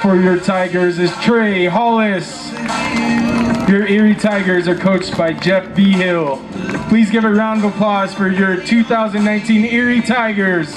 for your Tigers is Trey Hollis. Your Erie Tigers are coached by Jeff B. Hill. Please give a round of applause for your 2019 Erie Tigers.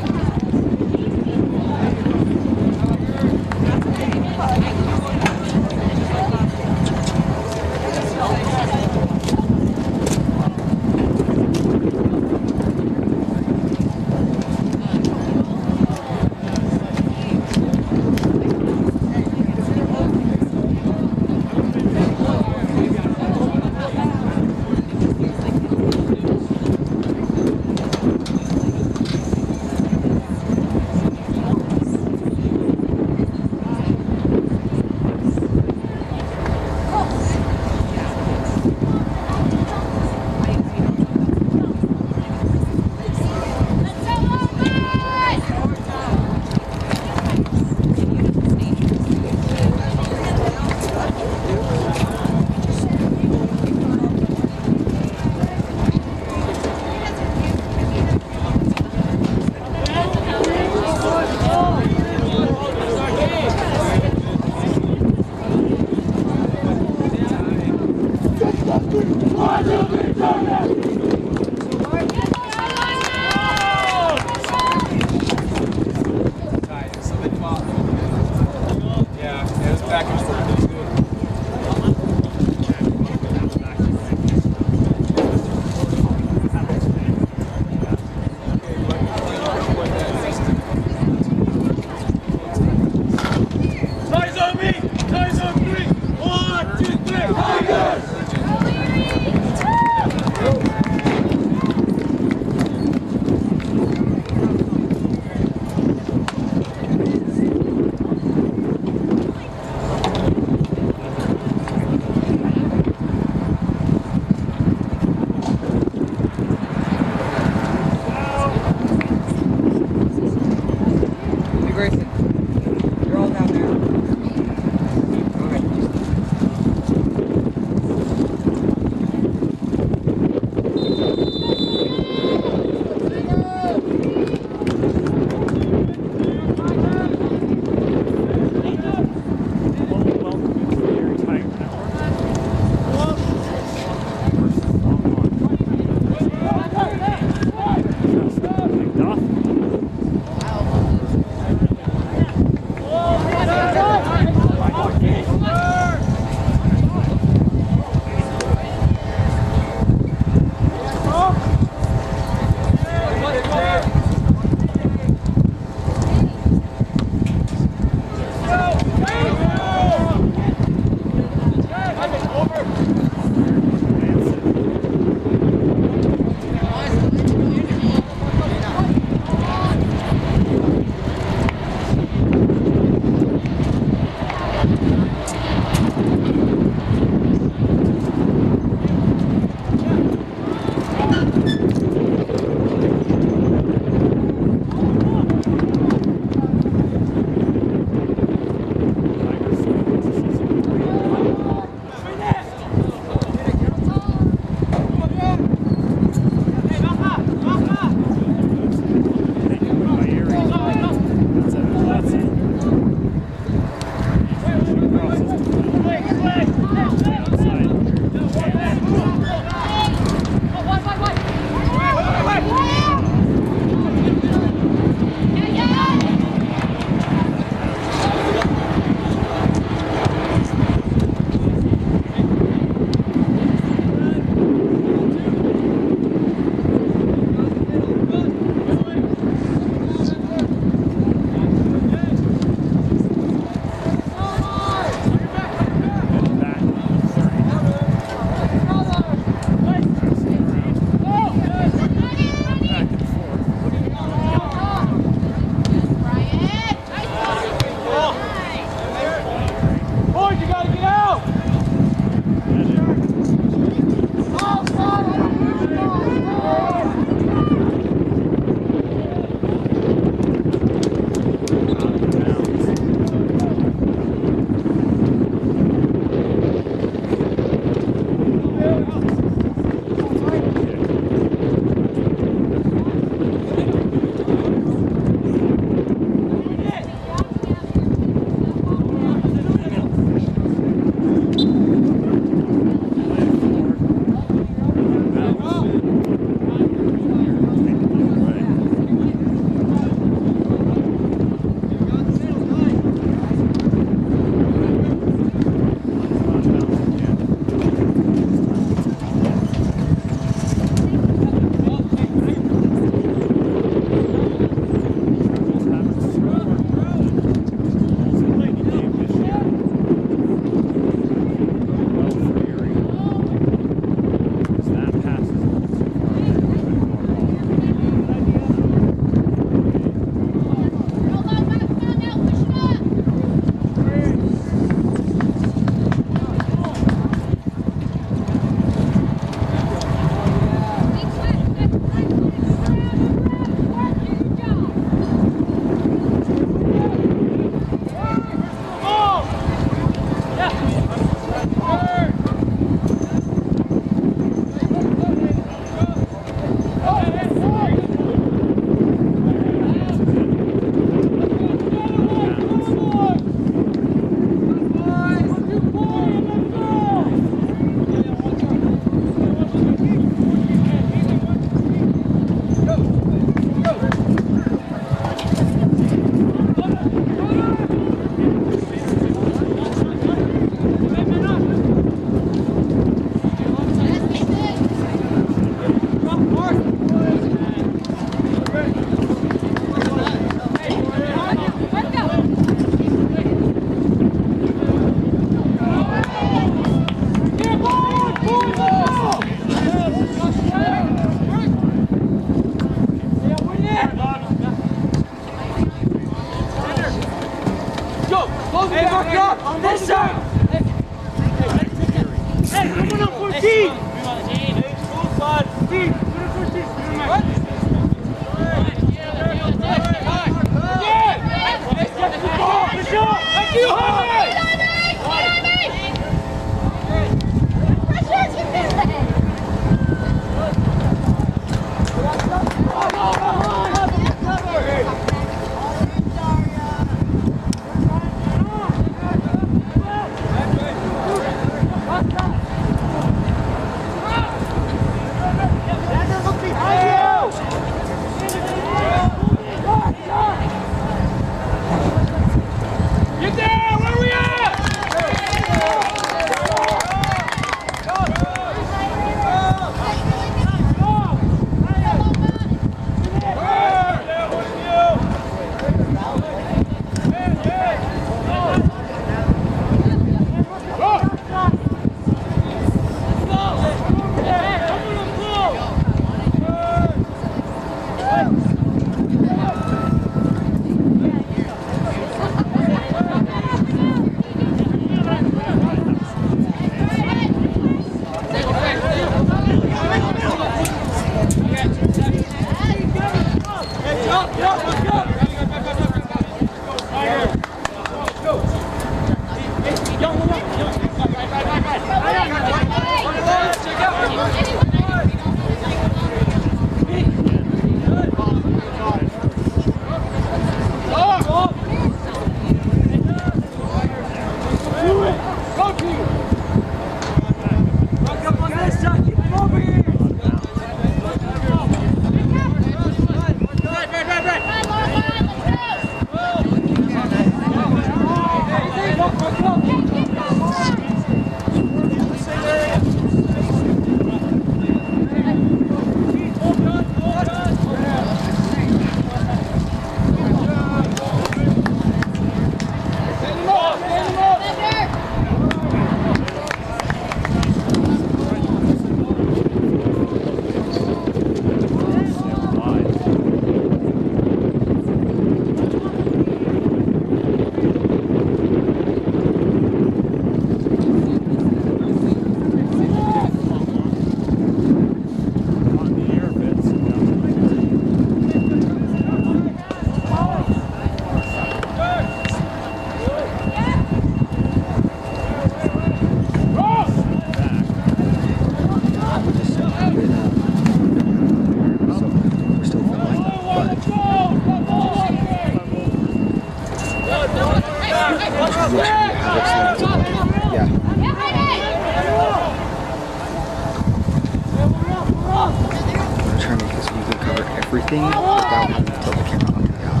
everything without having to tilt the camera up and down.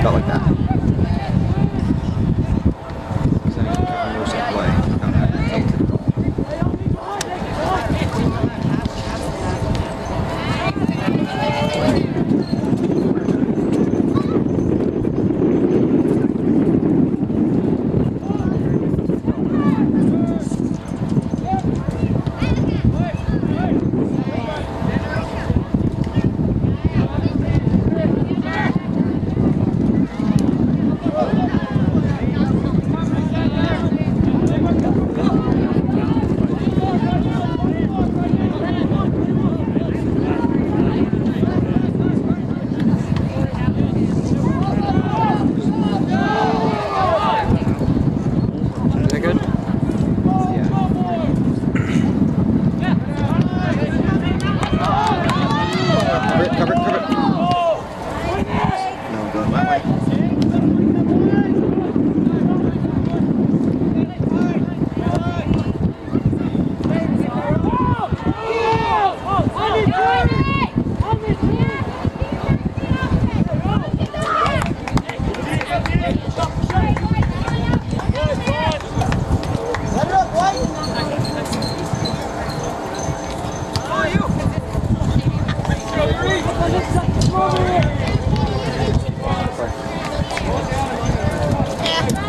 Felt like that. Because then you can almost play without having to tilt it at all.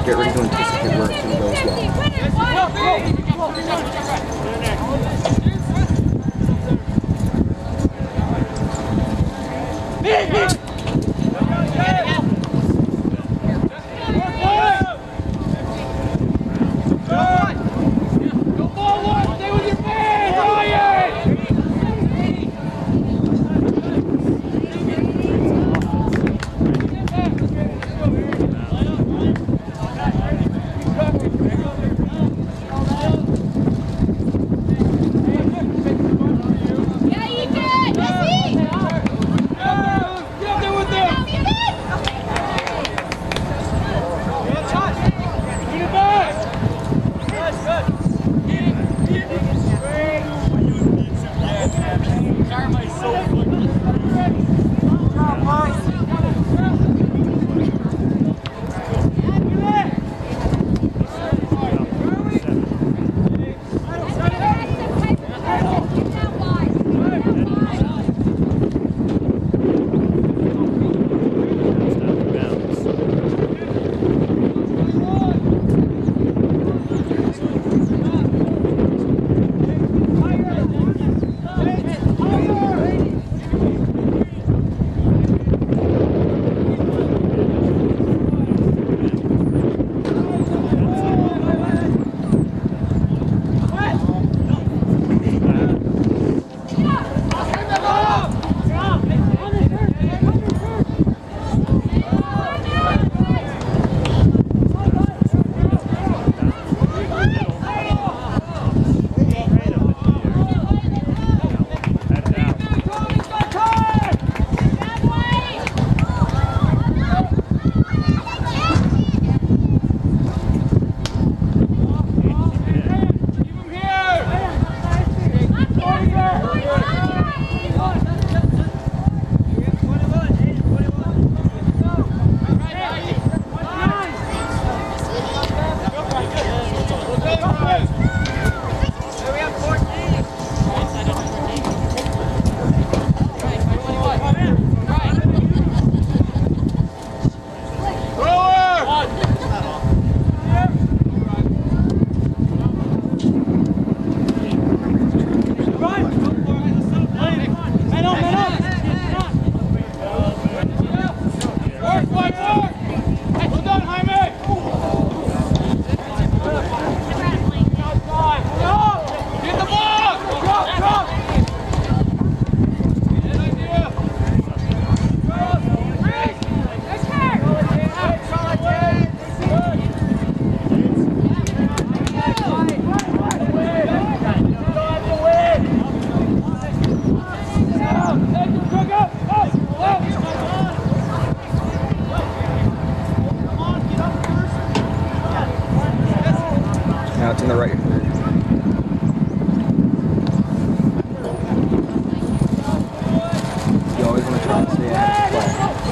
Get ready to anticipate where it's going to go as well. Now it's in the right. You always want to try and stay ahead of the play.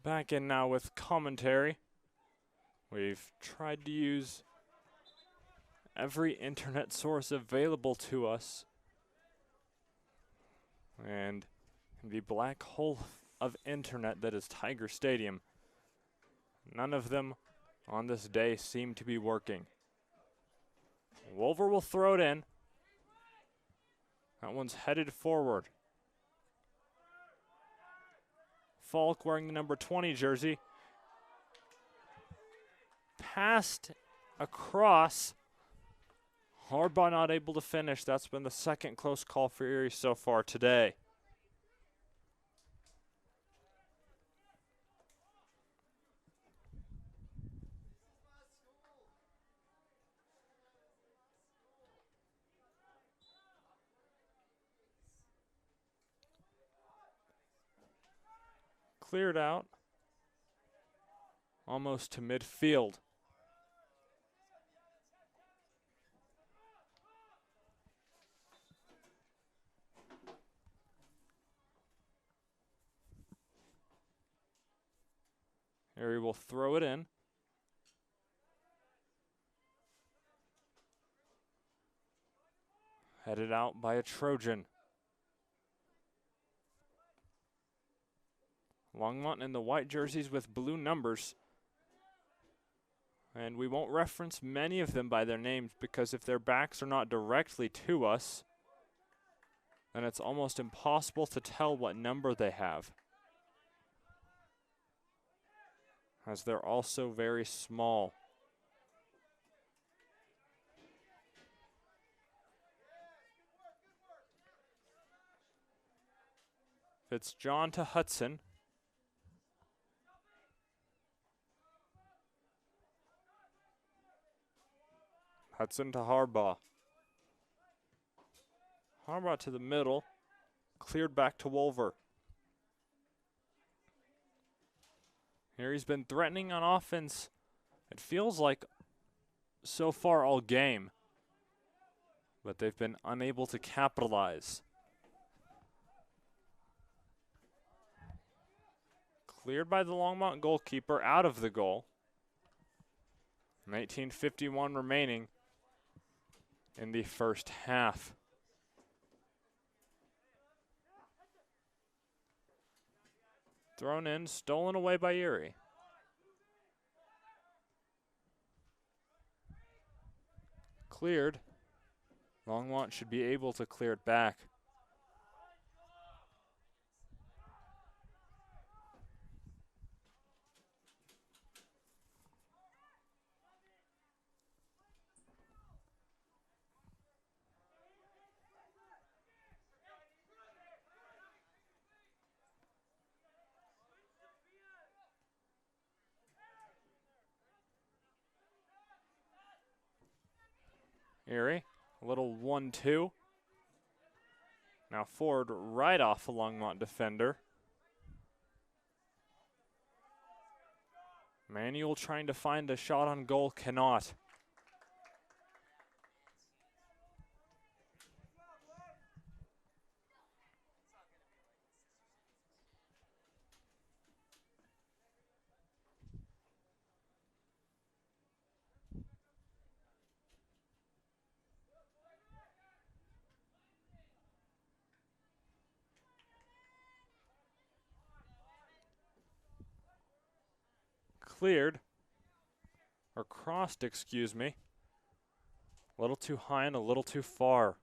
Back in now with commentary. We've tried to use every internet source available to us. And the black hole of internet that is Tiger Stadium, none of them on this day seem to be working. Wolver will throw it in. That one's headed forward. Falk wearing the number 20 jersey. Passed across. Harbaugh not able to finish. That's been the second close call for Erie so far today. Cleared out. Almost to midfield. Erie will throw it in. Headed out by a Trojan. Longmont in the white jerseys with blue numbers. And we won't reference many of them by their names because if their backs are not directly to us, then it's almost impossible to tell what number they have, as they're also very small. Fitzjohn to Hudson. Hudson to Harbaugh. Harbaugh to the middle. Cleared back to Wolver. Here he's been threatening on offense. It feels like so far all game. But they've been unable to capitalize. Cleared by the Longmont goalkeeper out of the goal. 19:51 remaining in the first half. Thrown in, stolen away by Erie. Cleared. Longmont should be able to clear it back. Erie, a little 1-2. Now forward right off a Longmont defender. Manuel trying to find a shot on goal, cannot. Cleared, or crossed, excuse me. A little too high and a little too far.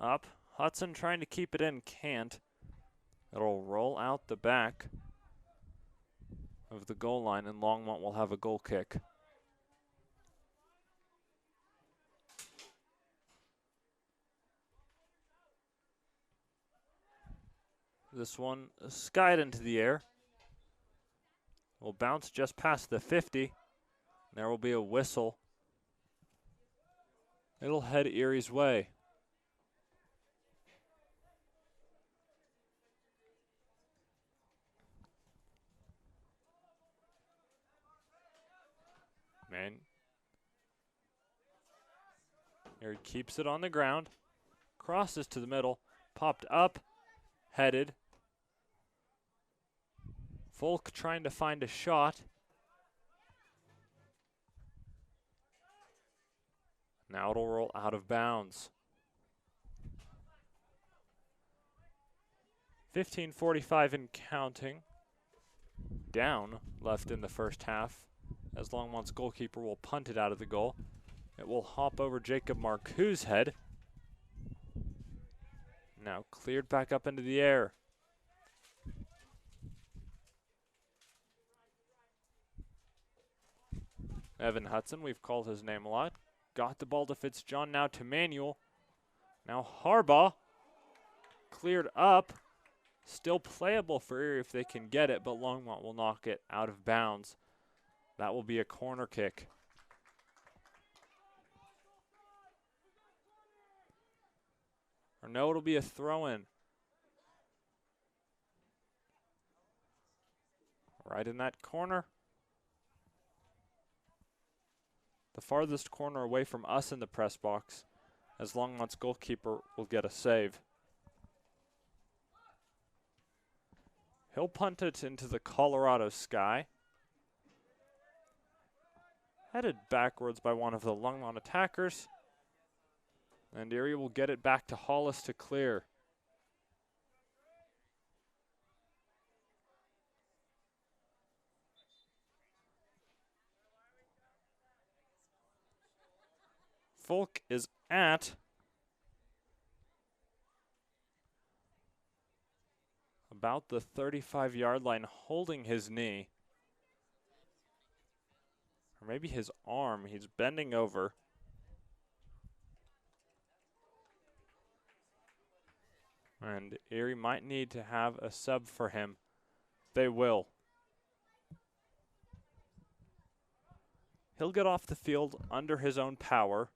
Up. Hudson trying to keep it in, can't. It'll roll out the back of the goal line, and Longmont will have a goal kick. This one skied into the air. will bounce just past the 50. There will be a whistle. It'll head Erie's way. Man. Erie keeps it on the ground. Crosses to the middle. Popped up. Headed. Folk trying to find a shot. Now it'll roll out of bounds. 15:45 and counting. Down left in the first half, as Longmont's goalkeeper will punt it out of the goal. It will hop over Jacob Marcoux's head. Now cleared back up into the air. Evan Hudson, we've called his name a lot. Got the ball to Fitzjohn, now to Manuel. Now Harbaugh. Cleared up. Still playable for Erie if they can get it, but Longmont will knock it out of bounds. That will be a corner kick. Or no, it'll be a throw-in. Right in that corner. The farthest corner away from us in the press box, as Longmont's goalkeeper will get a save. He'll punt it into the Colorado sky. Headed backwards by one of the Longmont attackers. And Erie will get it back to Hollis to clear. Folk is at about the 35-yard line, holding his knee. Or maybe his arm. He's bending over. And Erie might need to have a sub for him. They will. He'll get off the field under his own power.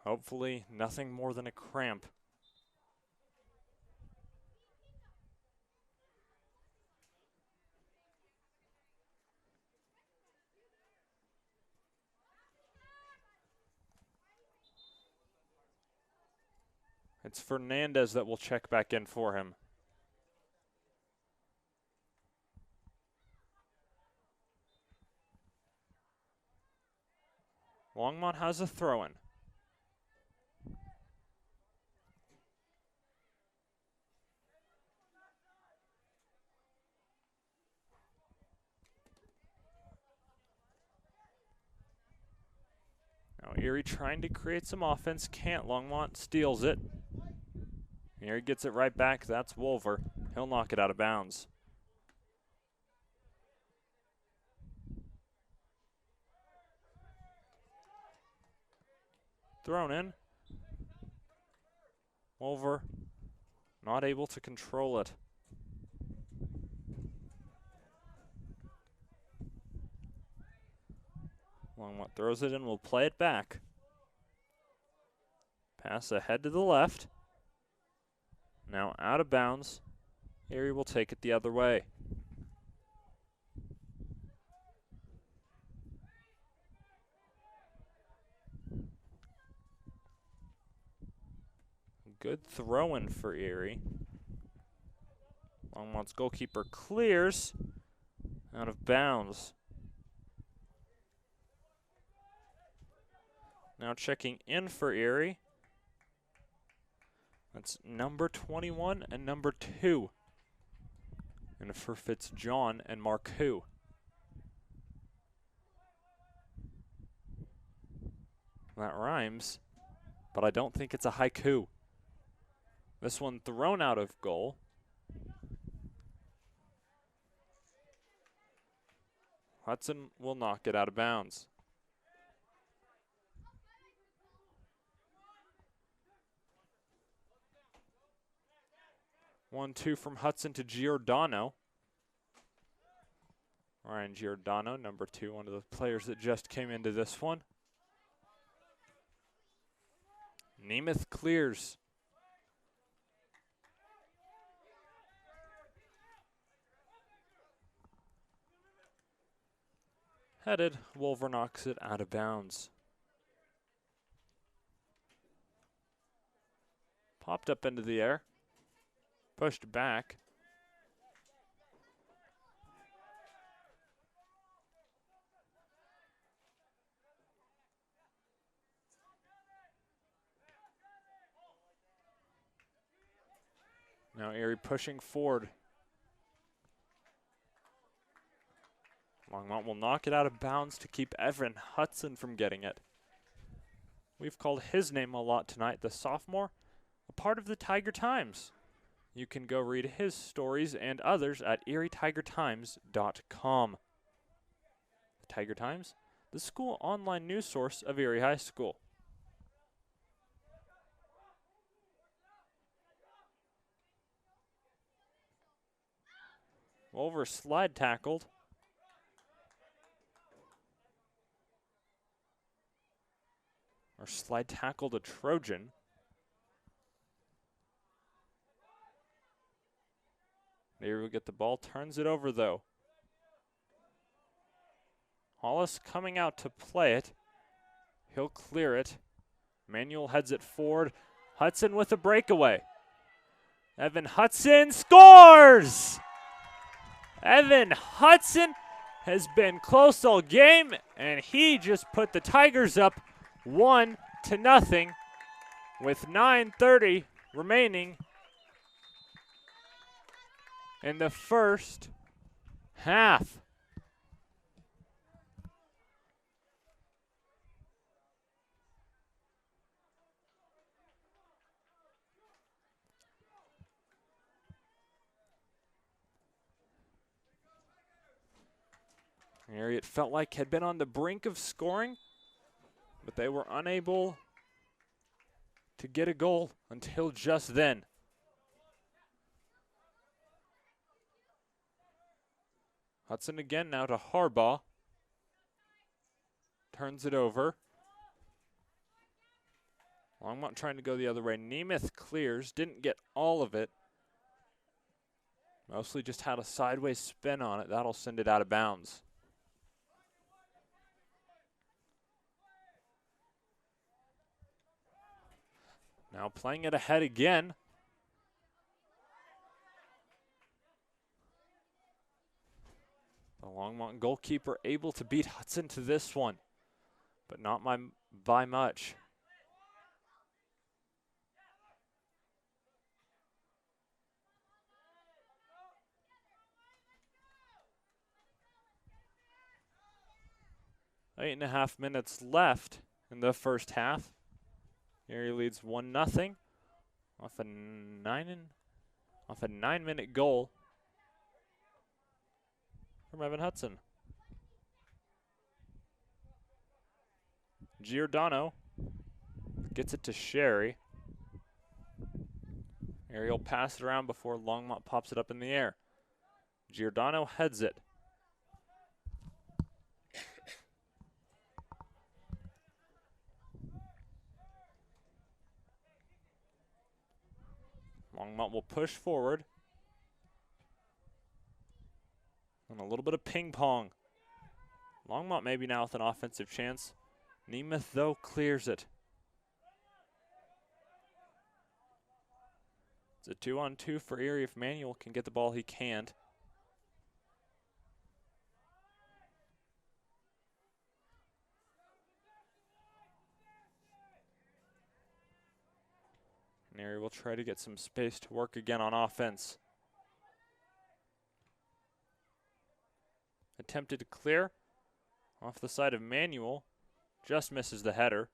Hopefully nothing more than a cramp. It's Fernandez that will check back in for him. Longmont has a throw-in. Now Erie trying to create some offense, can't. Longmont steals it. Erie gets it right back. That's Wolver. He'll knock it out of bounds. Thrown in. Wolver not able to control it. Longmont throws it in, will play it back. Pass ahead to the left. Now out of bounds. Erie will take it the other way. Good throw-in for Erie. Longmont's goalkeeper clears out of bounds. Now checking in for Erie. That's number 21 and number 2. And for Fitzjohn and Marcoux. That rhymes, but I don't think it's a haiku. This one thrown out of goal. Hudson will knock it out of bounds. One, two from Hudson to Giordano. Ryan Giordano, number 2, one of the players that just came into this one. Nemeth clears. Headed, Wolver knocks it out of bounds. Popped up into the air. Pushed back. Now Erie pushing forward. Longmont will knock it out of bounds to keep Evan Hudson from getting it. We've called his name a lot tonight, the sophomore, a part of the Tiger Times. You can go read his stories and others at erietigertimes.com. The Tiger Times, the school online news source of Erie High School. Wolver slide tackled. Or slide tackled a Trojan. There we get the ball, turns it over though. Hollis coming out to play it. He'll clear it. Manuel heads it forward. Hudson with a breakaway. Evan Hudson scores! Evan Hudson has been close all game, and he just put the Tigers up 1-0 with 9:30 remaining in the first half. Erie, it felt like, had been on the brink of scoring, but they were unable to get a goal until just then. Hudson again now to Harbaugh. Turns it over. Longmont trying to go the other way. Nemeth clears, didn't get all of it. Mostly just had a sideways spin on it. That'll send it out of bounds. Now playing it ahead again. The Longmont goalkeeper able to beat Hudson to this one, but not by much. Eight and a half minutes left in the first half. Erie leads 1-0 off a 9-minute goal from Evan Hudson. Giordano gets it to Sherry. Erie will pass it around before Longmont pops it up in the air. Giordano heads it. Longmont will push forward. And a little bit of ping pong. Longmont maybe now with an offensive chance. Nemeth, though, clears it. It's a 2-on-2 for Erie. If Manuel can get the ball, he can't. And Erie will try to get some space to work again on offense. Attempted to clear off the side of Manuel. Just misses the header.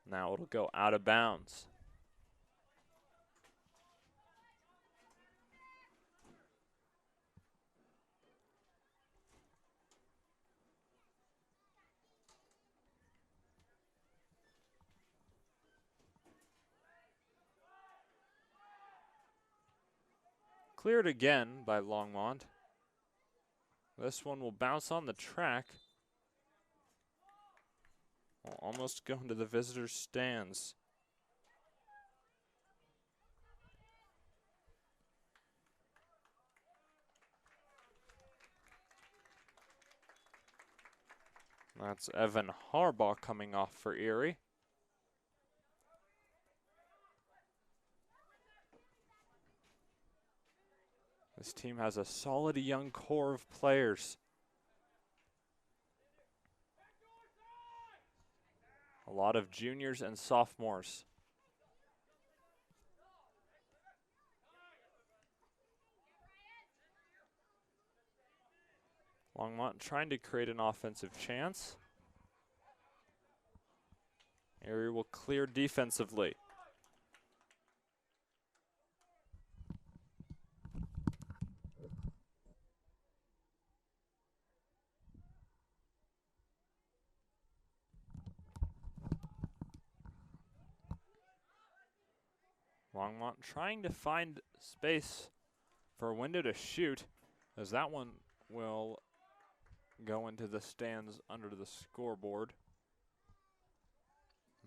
Now it'll go out of bounds. Cleared again by Longmont. This one will bounce on the track. Will almost go into the visitors' stands. That's Evan Harbaugh coming off for Erie. This team has a solid young core of players. A lot of juniors and sophomores. Longmont trying to create an offensive chance. Erie will clear defensively. Longmont trying to find space for a window to shoot, as that one will go into the stands under the scoreboard.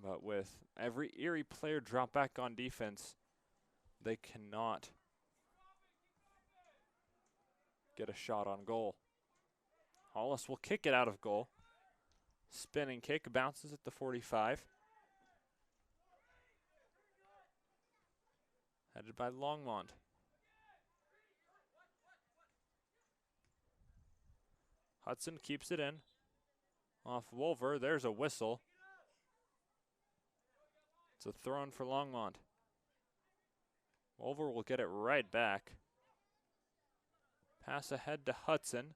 But with every Erie player drop back on defense, they cannot get a shot on goal. Hollis will kick it out of goal. Spinning kick, bounces at the 45. Headed by Longmont. Hudson keeps it in. Off Wolver, there's a whistle. It's a throw in for Longmont. Wolver will get it right back. Pass ahead to Hudson.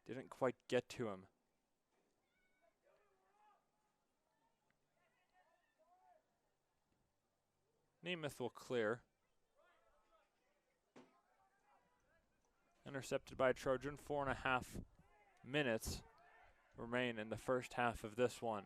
Didn't quite get to him. Nemeth will clear. Intercepted by Trojan. 4.5 minutes remain in the first half of this one.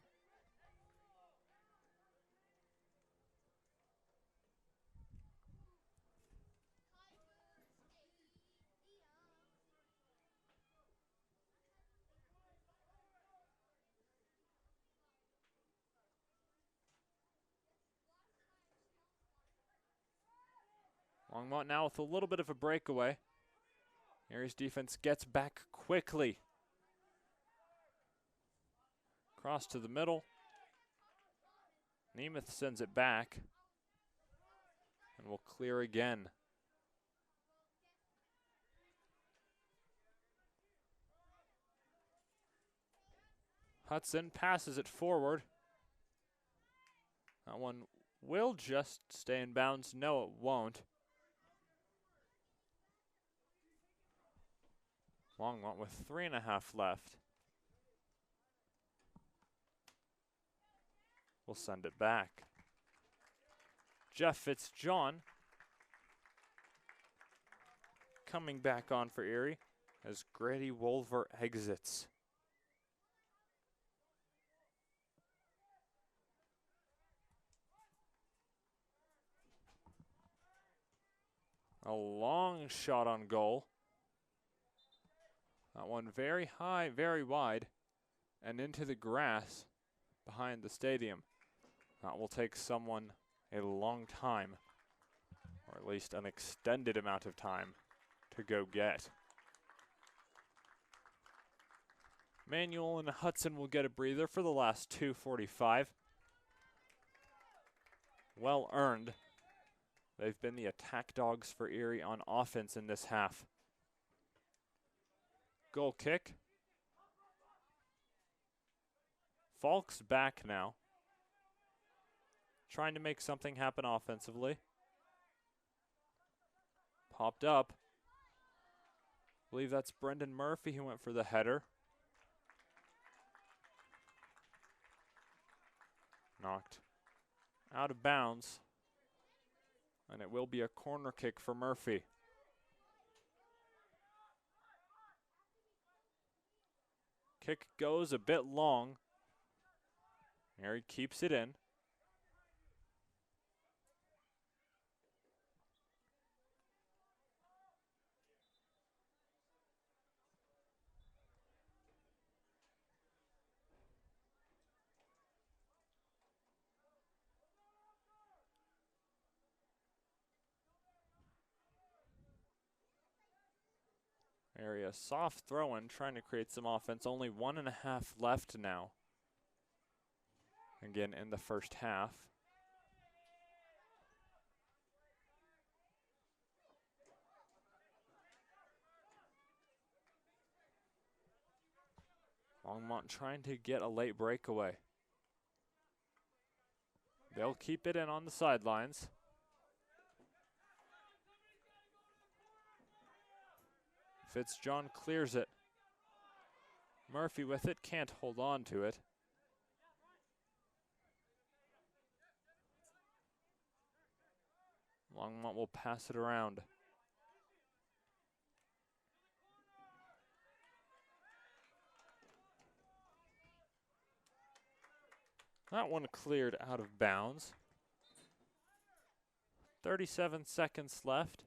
Longmont now with a little bit of a breakaway. Erie's defense gets back quickly. Cross to the middle. Nemeth sends it back. And will clear again. Hudson passes it forward. That one will just stay in bounds. No, it won't. Longmont with 3.5 left. We'll send it back. Jeff Fitzjohn coming back on for Erie as Grady Wolver exits. A long shot on goal. That one very high, very wide, and into the grass behind the stadium. That will take someone a long time, or at least an extended amount of time, to go get. Manuel and Hudson will get a breather for the last 2:45. Well earned. They've been the attack dogs for Erie on offense in this half. Goal kick. Falk's back now. Trying to make something happen offensively. Popped up. I believe that's Brendan Murphy who went for the header. Knocked out of bounds. And it will be a corner kick for Murphy. Kick goes a bit long. Erie keeps it in. area. Soft throw-in, trying to create some offense. Only 1.5 left now. Again, in the first half. Longmont trying to get a late breakaway. They'll keep it in on the sidelines. Fitzjohn clears it. Murphy with it, can't hold on to it. Longmont will pass it around. That one cleared out of bounds. 37 seconds left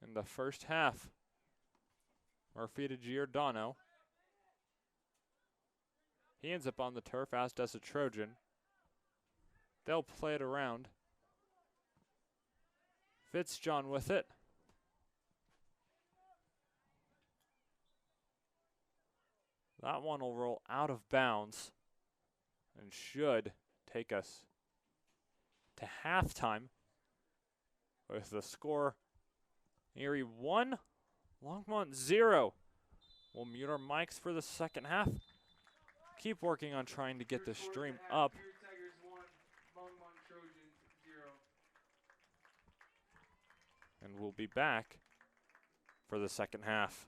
in the first half. Murphy to Giordano. He ends up on the turf, as does a Trojan. They'll play it around. Fitzjohn with it. That one will roll out of bounds and should take us to halftime with the score Erie 1, Longmont 0. We'll mute our mics for the second half. Keep working on trying to get the stream up. Erie Tigers 1, Longmont Trojans 0. And we'll be back for the second half.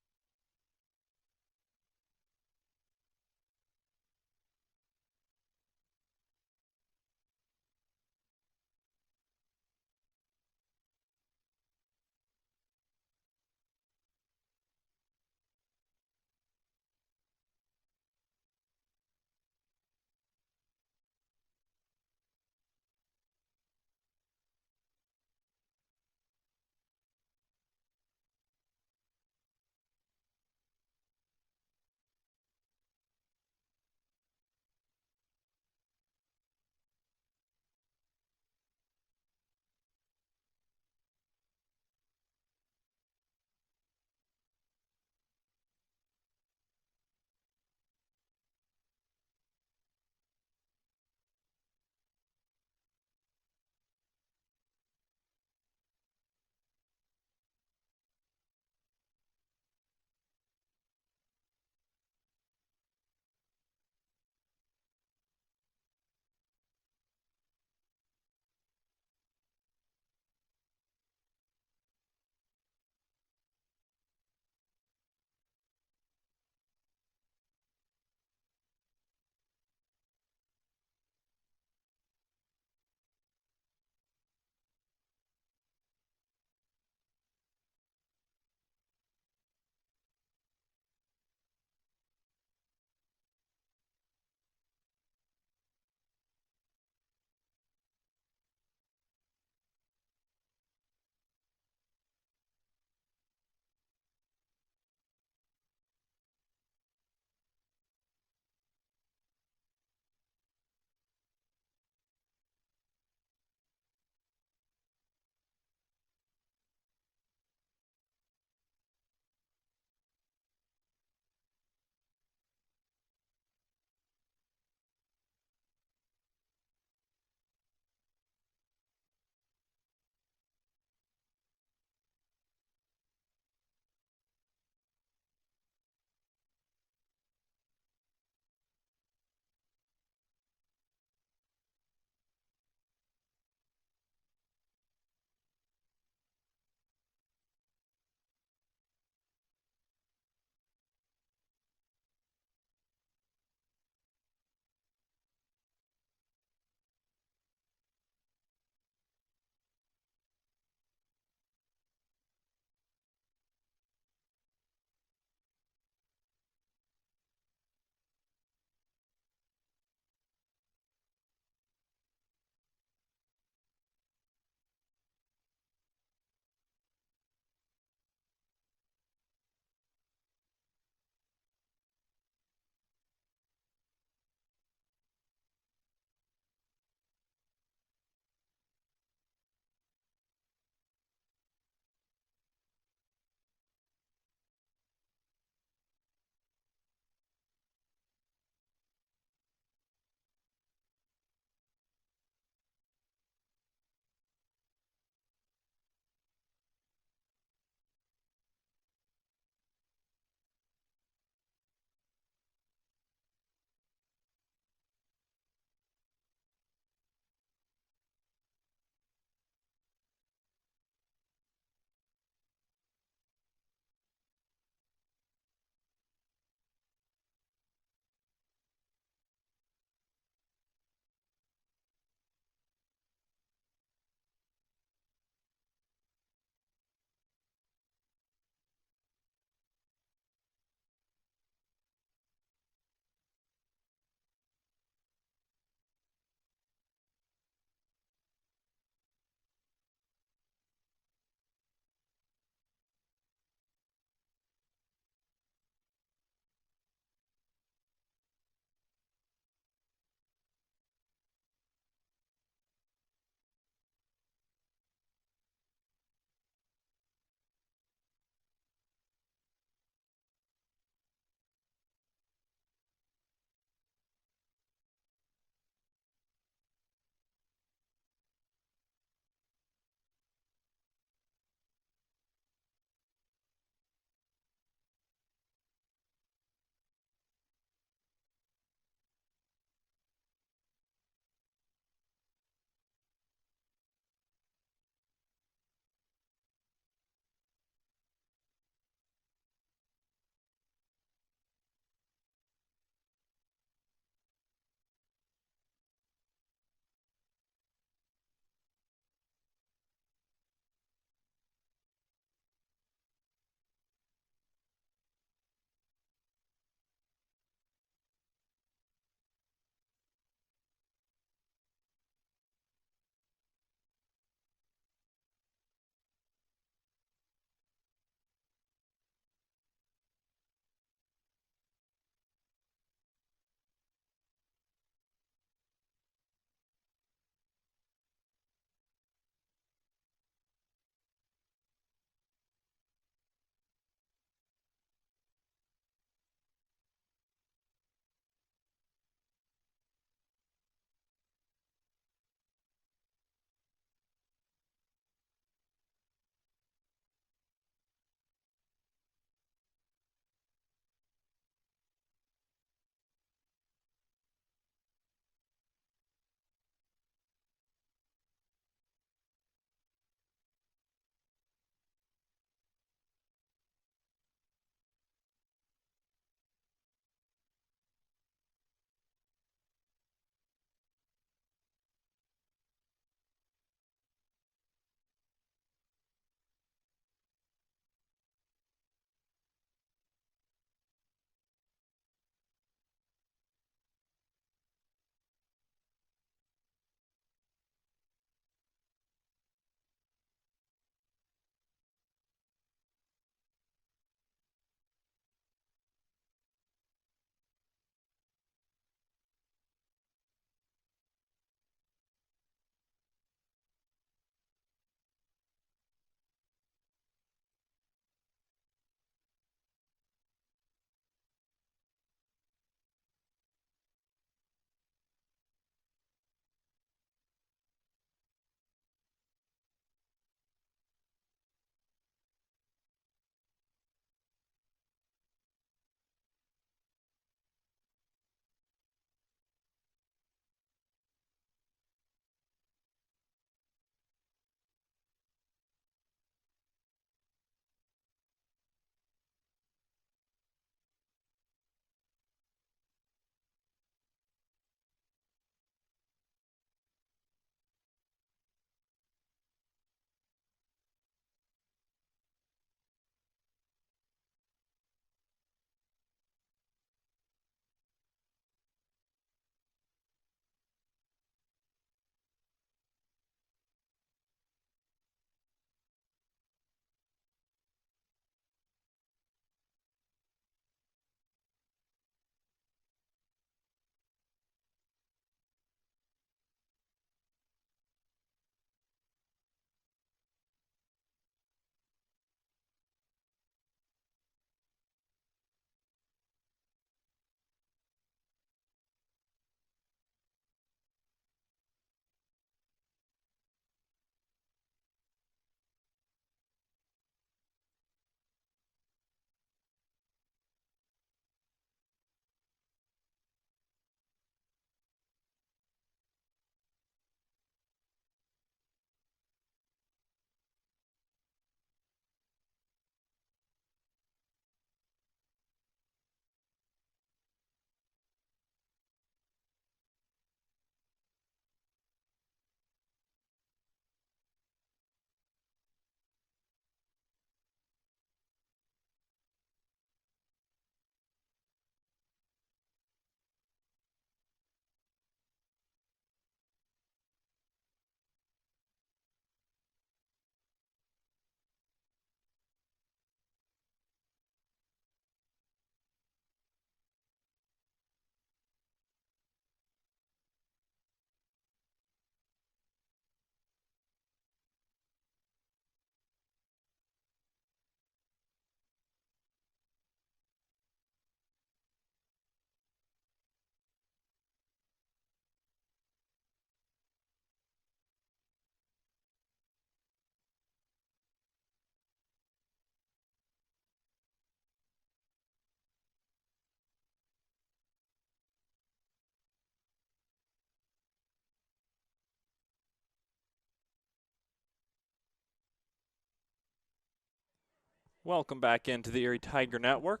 Welcome back into the Erie Tiger Network.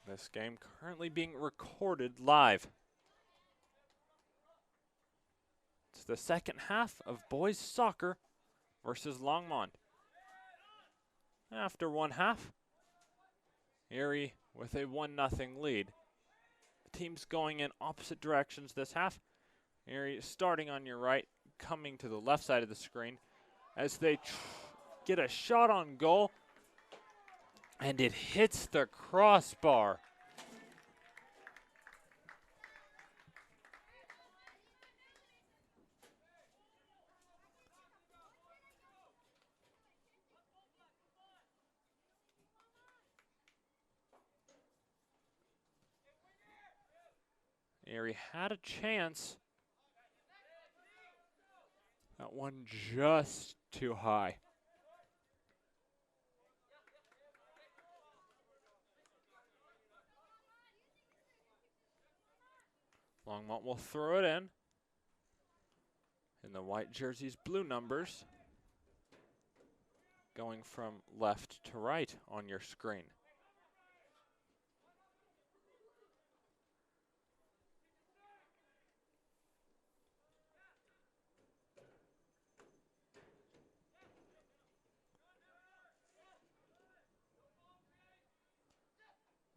This game currently being recorded live. It's the second half of boys soccer versus Longmont. After one half, Erie with a 1-0 lead. The teams going in opposite directions this half. Erie starting on your right, coming to the left side of the screen as they get a shot on goal, and it hits the crossbar. Erie had a chance. That one just too high. Longmont will throw it in. In the white jerseys, blue numbers. Going from left to right on your screen.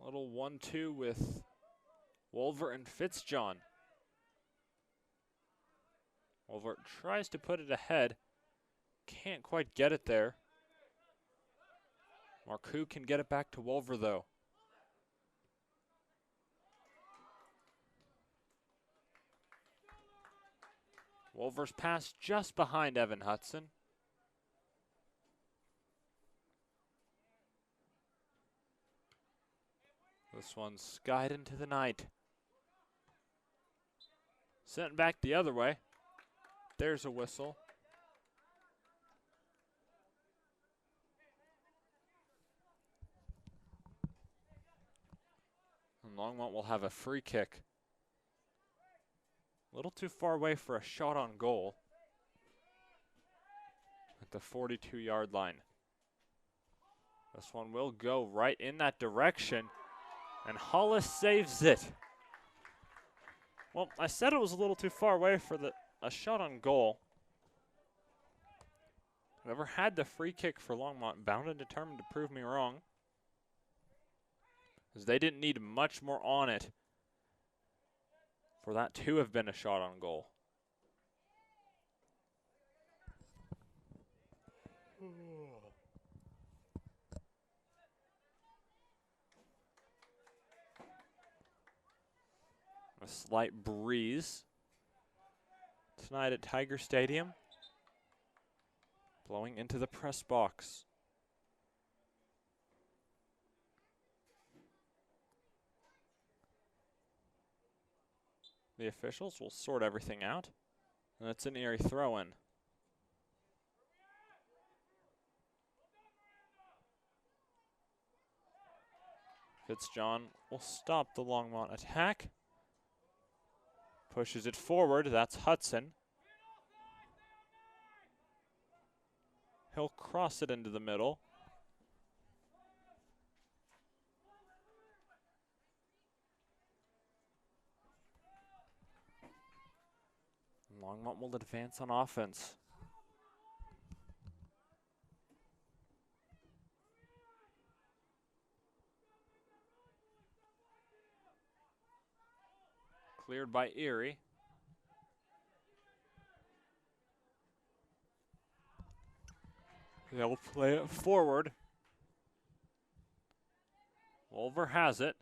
Little 1-2 with Wolver and Fitzjohn. Wolver tries to put it ahead. Can't quite get it there. Marcoux can get it back to Wolver though. Wolver's pass just behind Evan Hudson. This one's skied into the night. Sent back the other way. There's a whistle. And Longmont will have a free kick. A little too far away for a shot on goal. At the 42-yard line. This one will go right in that direction. And Hollis saves it. Well, I said it was a little too far away for a shot on goal. Whoever had the free kick for Longmont, bound and determined to prove me wrong. Because they didn't need much more on it for that to have been a shot on goal. A slight breeze tonight at Tiger Stadium, blowing into the press box. The officials will sort everything out, and it's an Erie throw-in. Fitzjohn will stop the Longmont attack. Pushes it forward, that's Hudson. He'll cross it into the middle. Longmont will advance on offense. Cleared by Erie. They'll play it forward. Wolver has it.